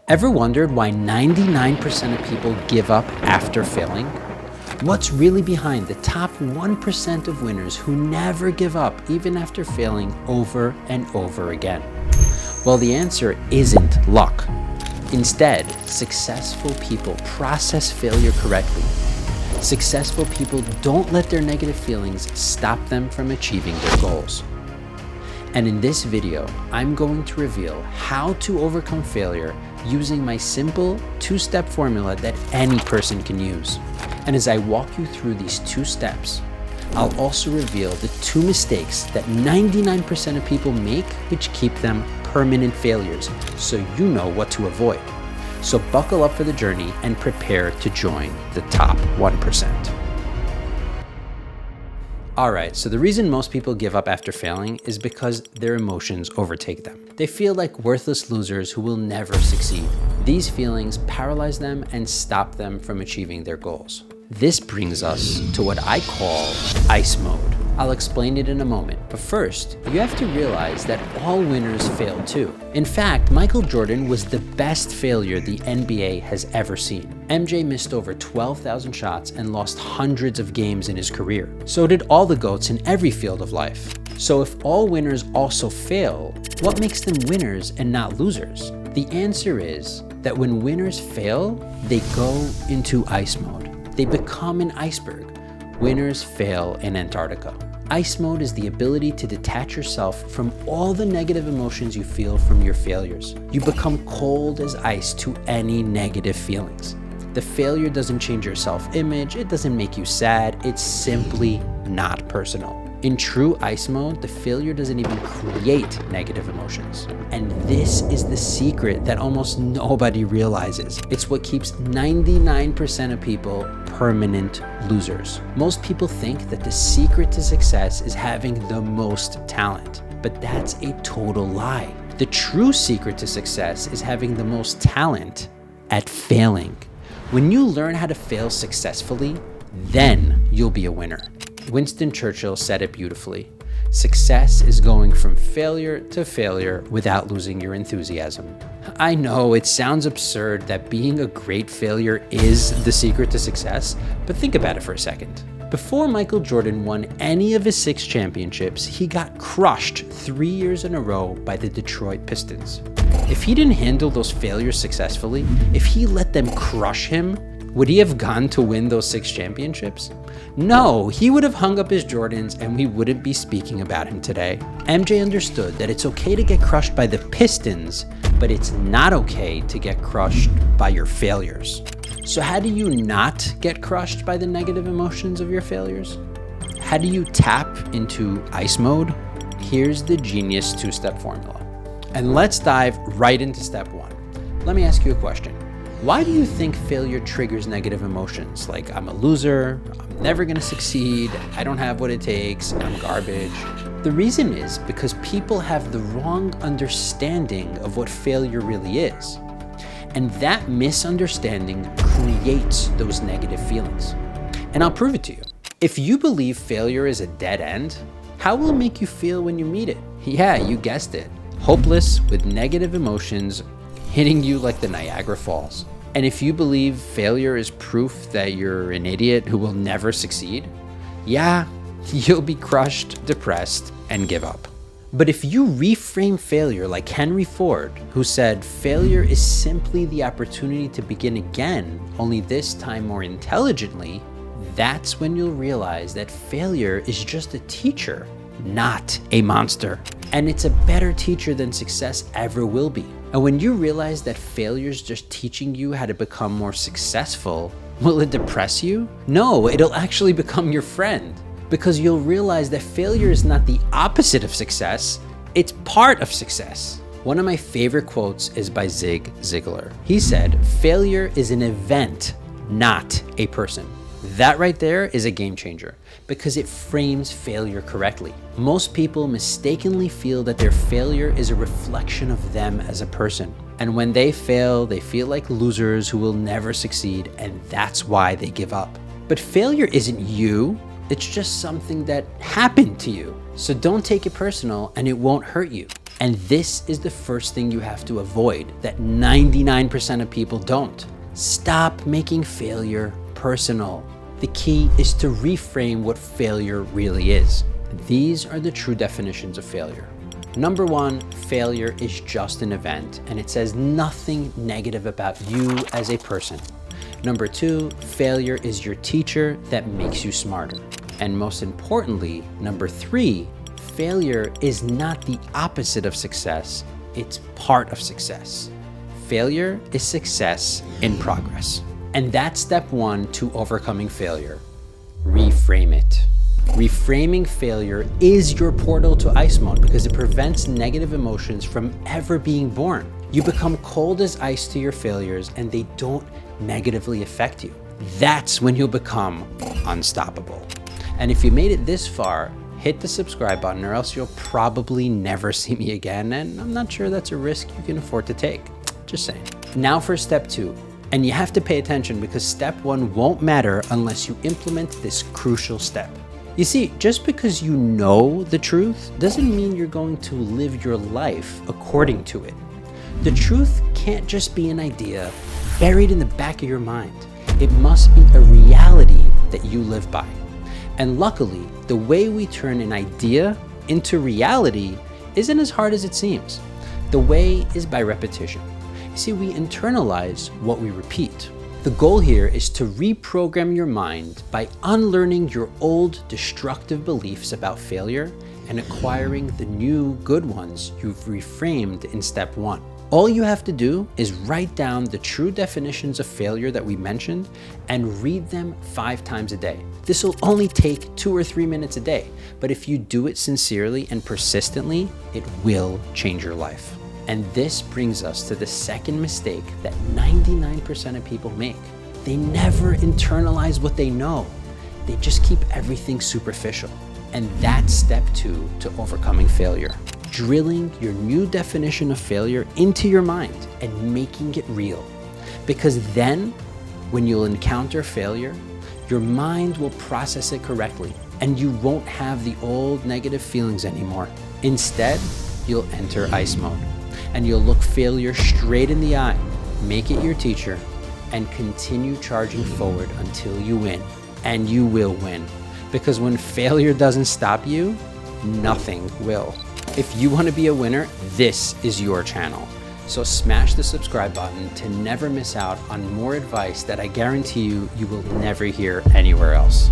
Ever wondered why 99% of people give up after failing? What's really behind the top 1% of winners who never give up even after failing over and over again? Well, the answer isn't luck. Instead, successful people process failure correctly. Successful people don't let their negative feelings stop them from achieving their goals. And in this video, I'm going to reveal how to overcome failure using my simple two-step formula that any person can use. And as I walk you through these 2 steps, I'll also reveal the 2 mistakes that 99% of people make which keep them permanent failures, so you know what to avoid. So buckle up for the journey and prepare to join the top 1%. Alright, so the reason most people give up after failing is because their emotions overtake them. They feel like worthless losers who will never succeed. These feelings paralyze them and stop them from achieving their goals. This brings us to what I call ice mode. I'll explain it in a moment, but first, you have to realize that all winners fail too. In fact, Michael Jordan was the best failure the NBA has ever seen. MJ missed over 12,000 shots and lost hundreds of games in his career. So did all the GOATs in every field of life. So if all winners also fail, what makes them winners and not losers? The answer is that when winners fail, they go into ice mode. They become an iceberg. Winners fail in Antarctica. Ice mode is the ability to detach yourself from all the negative emotions you feel from your failures. You become cold as ice to any negative feelings. The failure doesn't change your self-image, it doesn't make you sad, it's simply not personal. In true ice mode, the failure doesn't even create negative emotions. And this is the secret that almost nobody realizes. It's what keeps 99% of people permanent losers. Most people think that the secret to success is having the most talent, but that's a total lie. The true secret to success is having the most talent at failing. When you learn how to fail successfully, then you'll be a winner. Winston Churchill said it beautifully. Success is going from failure to failure without losing your enthusiasm. I know it sounds absurd that being a great failure is the secret to success, but think about it for a second. Before Michael Jordan won any of his 6 championships, he got crushed 3 years in a row by the Detroit Pistons. If he didn't handle those failures successfully, if he let them crush him, would he have gone to win those 6 championships? No, he would have hung up his Jordans and we wouldn't be speaking about him today. MJ understood that it's okay to get crushed by the Pistons, but it's not okay to get crushed by your failures. So how do you not get crushed by the negative emotions of your failures? How do you tap into ice mode? Here's the genius 2-step formula. And let's dive right into step 1. Let me ask you a question. Why do you think failure triggers negative emotions like I'm a loser, I'm never gonna succeed, I don't have what it takes, I'm garbage? The reason is because people have the wrong understanding of what failure really is. And that misunderstanding creates those negative feelings. And I'll prove it to you. If you believe failure is a dead end, how will it make you feel when you meet it? Yeah, you guessed it. Hopeless with negative emotions hitting you like the Niagara Falls. And if you believe failure is proof that you're an idiot who will never succeed, yeah, you'll be crushed, depressed, and give up. But if you reframe failure like Henry Ford, who said failure is simply the opportunity to begin again, only this time more intelligently, that's when you'll realize that failure is just a teacher, not a monster. And it's a better teacher than success ever will be. And when you realize that failure is just teaching you how to become more successful, will it depress you? No, it'll actually become your friend. Because you'll realize that failure is not the opposite of success, it's part of success. One of my favorite quotes is by Zig Ziglar. He said, "Failure is an event, not a person." That right there is a game changer because it frames failure correctly. Most people mistakenly feel that their failure is a reflection of them as a person. And when they fail, they feel like losers who will never succeed, and that's why they give up. But failure isn't you, it's just something that happened to you. So don't take it personal and it won't hurt you. And this is the first thing you have to avoid that 99% of people don't. Stop making failure personal. The key is to reframe what failure really is. These are the true definitions of failure. Number one, failure is just an event and it says nothing negative about you as a person. Number two, failure is your teacher that makes you smarter. And most importantly, number three, failure is not the opposite of success, it's part of success. Failure is success in progress. And that's step one to overcoming failure. Reframe it. Reframing failure is your portal to ice mode because it prevents negative emotions from ever being born. You become cold as ice to your failures and they don't negatively affect you. That's when you'll become unstoppable. And if you made it this far, hit the subscribe button or else you'll probably never see me again. And I'm not sure that's a risk you can afford to take. Just saying. Now for step two. And you have to pay attention because step one won't matter unless you implement this crucial step. You see, just because you know the truth doesn't mean you're going to live your life according to it. The truth can't just be an idea buried in the back of your mind. It must be a reality that you live by. And luckily, the way we turn an idea into reality isn't as hard as it seems. The way is by repetition. You see, we internalize what we repeat. The goal here is to reprogram your mind by unlearning your old destructive beliefs about failure and acquiring the new good ones you've reframed in step one. All you have to do is write down the true definitions of failure that we mentioned and read them 5 times a day. This will only take 2 or 3 minutes a day, but if you do it sincerely and persistently, it will change your life. And this brings us to the second mistake that 99% of people make. They never internalize what they know. They just keep everything superficial. And that's step 2 to overcoming failure. Drilling your new definition of failure into your mind and making it real. Because then, when you'll encounter failure, your mind will process it correctly and you won't have the old negative feelings anymore. Instead, you'll enter ice mode and you'll look failure straight in the eye, make it your teacher, and continue charging forward until you win. And you will win. Because when failure doesn't stop you, nothing will. If you want to be a winner, this is your channel. So smash the subscribe button to never miss out on more advice that I guarantee you will never hear anywhere else.